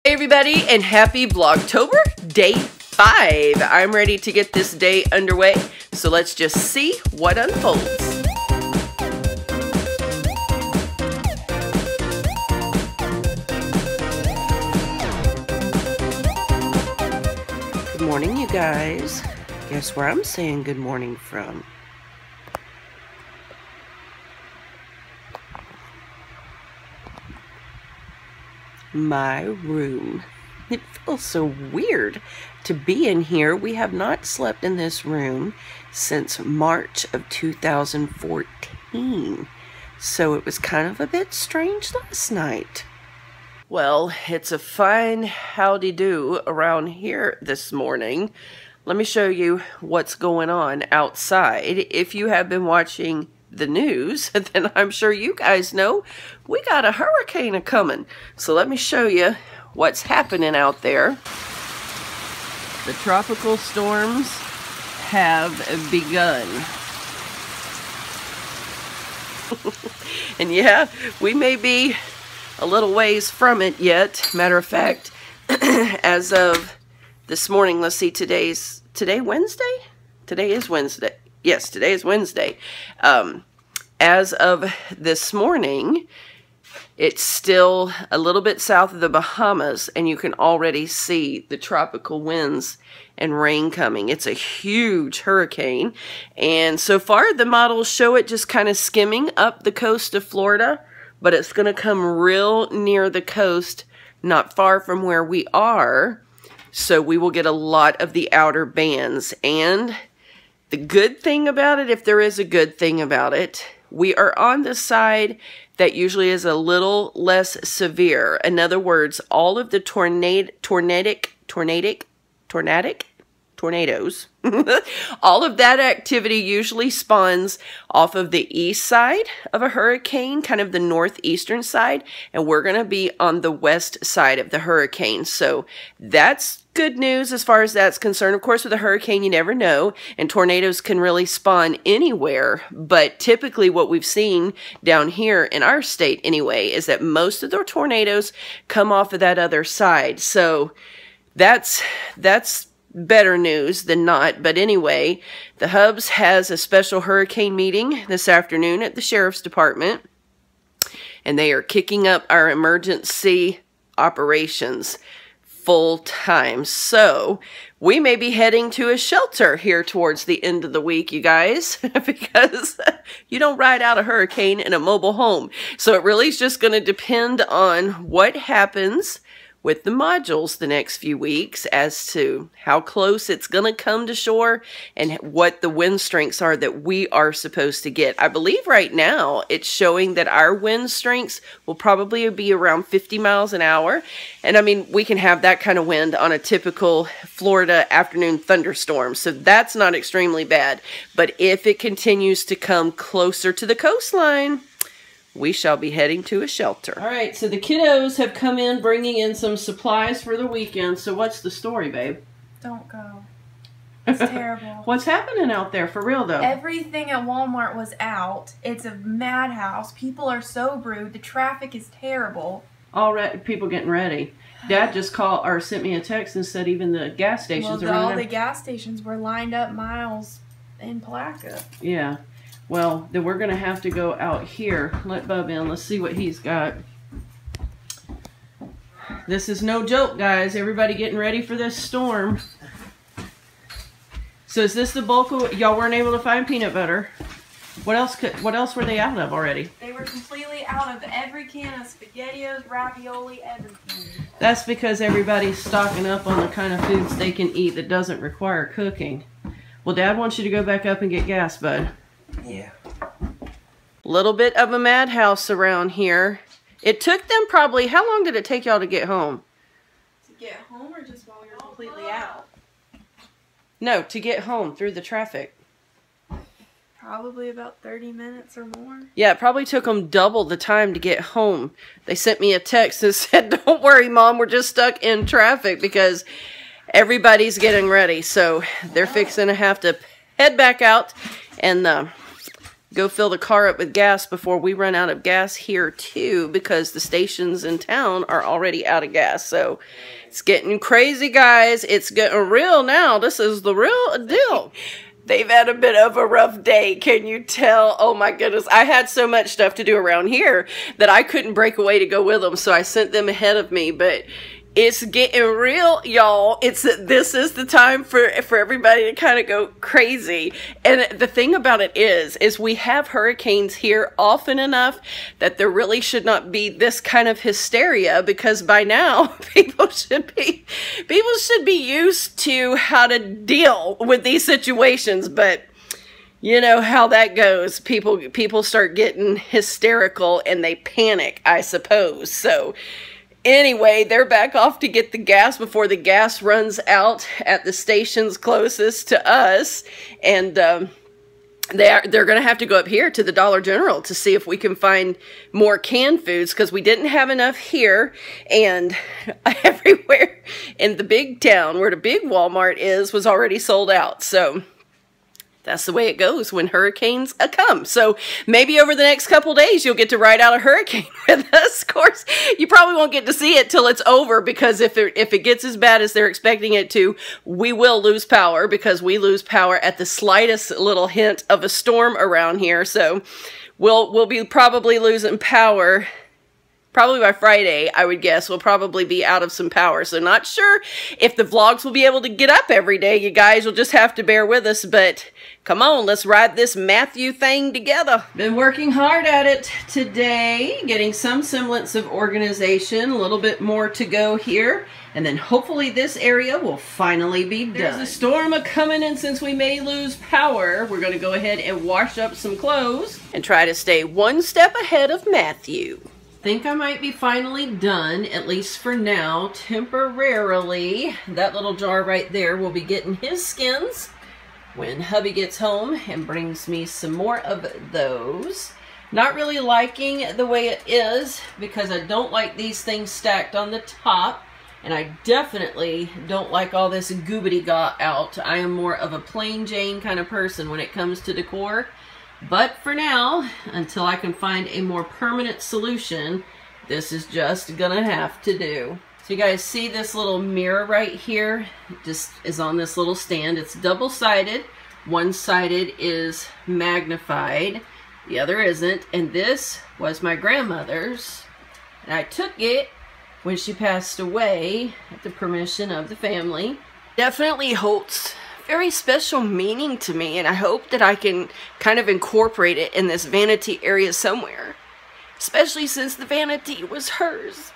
Hey everybody, and happy Vlogtober, day 5. I'm ready to get this day underway, so let's just see what unfolds. Good morning, you guys. Guess where I'm saying good morning from? My room. It feels so weird to be in here. We have not slept in this room since March of 2014. So it was kind of a bit strange last night. Well, it's a fine howdy-do around here this morning. Let me show you what's going on outside. If you have been watching the news, then I'm sure you guys know we got a hurricane a-coming. So let me show you what's happening out there. The tropical storms have begun. And yeah, we may be a little ways from it yet. Matter of fact, as of this morning, let's see, today Wednesday? Today is Wednesday. Yes, today is Wednesday. As of this morning, it's still a little bit south of the Bahamas, and you can already see the tropical winds and rain coming. It's a huge hurricane, and so far the models show it just kind of skimming up the coast of Florida, but it's going to come real near the coast, not far from where we are, so we will get a lot of the outer bands. And the good thing about it, if there is a good thing about it, we are on the side that usually is a little less severe. In other words, all of the tornadoes, all of that activity usually spawns off of the east side of a hurricane, kind of the northeastern side, and we're going to be on the west side of the hurricane. So that's good news as far as that's concerned. Of course, with a hurricane, you never know, and tornadoes can really spawn anywhere, but typically what we've seen down here in our state anyway is that most of the tornadoes come off of that other side. So that's better news than not. But anyway, the Hubs has a special hurricane meeting this afternoon at the Sheriff's Department, and they are kicking up our emergency operations full time. So we may be heading to a shelter here towards the end of the week, you guys, because you don't ride out a hurricane in a mobile home. So it really is just going to depend on what happens with the modules the next few weeks as to how close it's going to come to shore and what the wind strengths are that we are supposed to get. I believe right now it's showing that our wind strengths will probably be around 50 miles an hour. And I mean, we can have that kind of wind on a typical Florida afternoon thunderstorm. So that's not extremely bad. But if it continues to come closer to the coastline, we shall be heading to a shelter. All right, so the kiddos have come in bringing in some supplies for the weekend. So what's the story, babe? Don't go. It's terrible. What's happening out there for real, though? Everything at Walmart was out. It's a madhouse. People are so rude. The traffic is terrible. Already, people getting ready. Dad just called or sent me a text and said even the gas stations are all the gas stations were lined up miles in Palaca. Yeah. Well, then we're going to have to go out here. Let Bub in. Let's see what he's got. This is no joke, guys. Everybody getting ready for this storm. So is this the bulk of... Y'all weren't able to find peanut butter. What else were they out of already? They were completely out of every can of SpaghettiOs, ravioli, everything. That's because everybody's stocking up on the kind of foods they can eat that doesn't require cooking. Well, Dad wants you to go back up and get gas, bud. Yeah. Little bit of a madhouse around here. It took them probably, how long did it take y'all to get home? To get home or just while we were completely out? No, to get home through the traffic. Probably about 30 minutes or more. Yeah, it probably took them double the time to get home. They sent me a text that said, "Don't worry, Mom, we're just stuck in traffic because everybody's getting ready." So they're fixing to have to head back out and go fill the car up with gas before we run out of gas here too, because the stations in town are already out of gas. So it's getting crazy, guys. It's getting real now. This is the real deal. They've had a bit of a rough day. Can you tell? Oh my goodness. I had so much stuff to do around here that I couldn't break away to go with them. So I sent them ahead of me, but it's getting real, y'all. This is the time for everybody to kind of go crazy. And the thing about it is we have hurricanes here often enough that there really should not be this kind of hysteria, because by now people should be used to how to deal with these situations. But you know how that goes. People start getting hysterical and they panic, I suppose. So anyway, they're back off to get the gas before the gas runs out at the stations closest to us. And they're going to have to go up here to the Dollar General to see if we can find more canned foods, because we didn't have enough here. And everywhere in the big town where the big Walmart is was already sold out. So that's the way it goes when hurricanes come. So maybe over the next couple days, you'll get to ride out a hurricane with us. Of course, you probably won't get to see it till it's over, because if it gets as bad as they're expecting it to, we will lose power, because we lose power at the slightest little hint of a storm around here. So we'll be probably losing power. Probably by Friday, I would guess, we'll probably be out of some power. So not sure if the vlogs will be able to get up every day. You guys will just have to bear with us. But come on, let's ride this Matthew thing together. Been working hard at it today, getting some semblance of organization. A little bit more to go here. And then hopefully this area will finally be done. There's a storm coming, and since we may lose power, we're going to go ahead and wash up some clothes and try to stay one step ahead of Matthew. Think I might be finally done, at least for now, temporarily. That little jar right there will be getting his skins when hubby gets home and brings me some more of those. Not really liking the way it is, because I don't like these things stacked on the top, and I definitely don't like all this goobity-got out. I am more of a plain Jane kind of person when it comes to decor. But for now, until I can find a more permanent solution, this is just gonna have to do. So you guys see this little mirror right here? It just is on this little stand. It's double-sided. One-sided is magnified, the other isn't. And this was my grandmother's. And I took it when she passed away at the permission of the family. Definitely holds very special meaning to me, and I hope that I can kind of incorporate it in this vanity area somewhere, especially since the vanity was hers.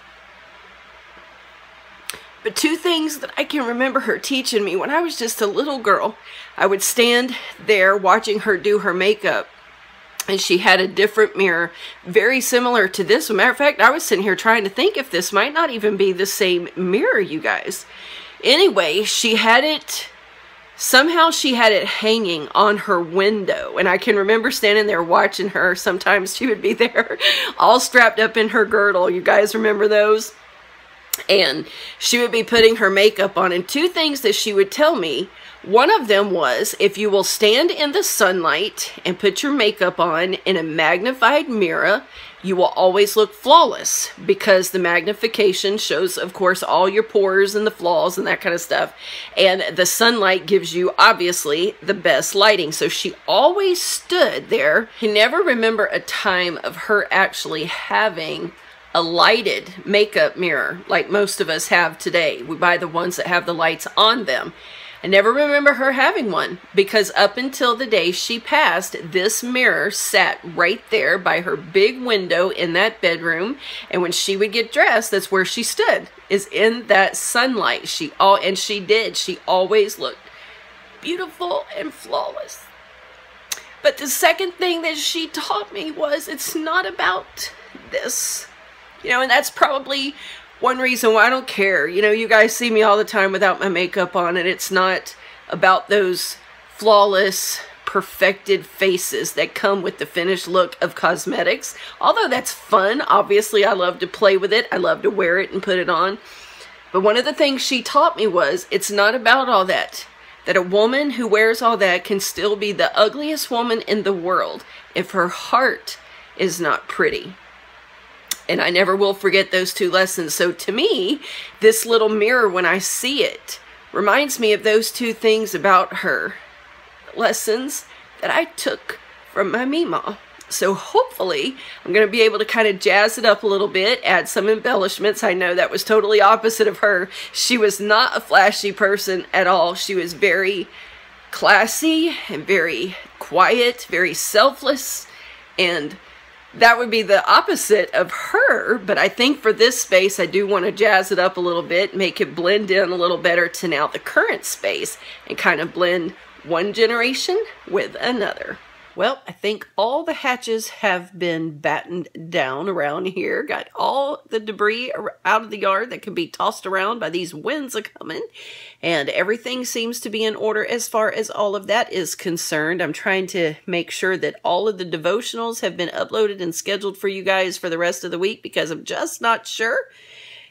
But two things that I can remember her teaching me when I was just a little girl. I would stand there watching her do her makeup, and she had a different mirror very similar to this one. Matter of fact, I was sitting here trying to think if this might not even be the same mirror, you guys. Anyway, she had it. Somehow she had it hanging on her window, and I can remember standing there watching her. Sometimes she would be there all strapped up in her girdle. You guys remember those? And she would be putting her makeup on, and two things that she would tell me. One of them was, if you will stand in the sunlight and put your makeup on in a magnified mirror, you will always look flawless, because the magnification shows, of course, all your pores and the flaws and that kind of stuff. And the sunlight gives you, obviously, the best lighting. So she always stood there. I never remember a time of her actually having a lighted makeup mirror like most of us have today. We buy the ones that have the lights on them. I never remember her having one, because up until the day she passed, this mirror sat right there by her big window in that bedroom. And when she would get dressed, that's where she stood, is in that sunlight. She always looked beautiful and flawless. But the second thing that she taught me was, it's not about this. You know, and that's probably one reason why I don't care. You know, you guys see me all the time without my makeup on, and it's not about those flawless, perfected faces that come with the finished look of cosmetics. Although that's fun, obviously I love to play with it. I love to wear it and put it on. But one of the things she taught me was, it's not about all that. that a woman who wears all that can still be the ugliest woman in the world if her heart is not pretty. And I never will forget those two lessons. So to me, this little mirror, when I see it, reminds me of those two things about her. Lessons that I took from my Meemaw. So hopefully I'm going to be able to kind of jazz it up a little bit, add some embellishments. I know that was totally opposite of her. She was not a flashy person at all. She was very classy and very quiet, very selfless, and that would be the opposite of her. But I think for this space, I do want to jazz it up a little bit, make it blend in a little better to now the current space, and kind of blend one generation with another. Well, I think all the hatches have been battened down around here. Got all the debris out of the yard that can be tossed around by these winds a-coming. And everything seems to be in order as far as all of that is concerned. I'm trying to make sure that all of the devotionals have been uploaded and scheduled for you guys for the rest of the week, because I'm just not sure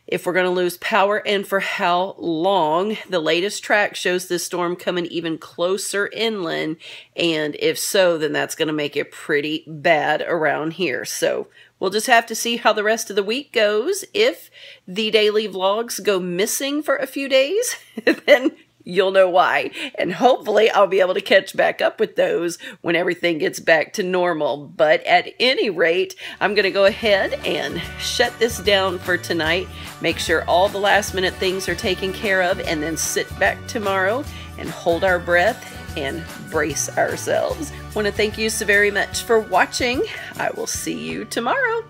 if we're going to lose power and for how long. The latest track shows this storm coming even closer inland, and if so, then that's going to make it pretty bad around here. So we'll just have to see how the rest of the week goes. If the daily vlogs go missing for a few days, then you'll know why. And hopefully I'll be able to catch back up with those when everything gets back to normal. But at any rate, I'm going to go ahead and shut this down for tonight. Make sure all the last minute things are taken care of, and then sit back tomorrow and hold our breath and brace ourselves. I want to thank you so very much for watching. I will see you tomorrow.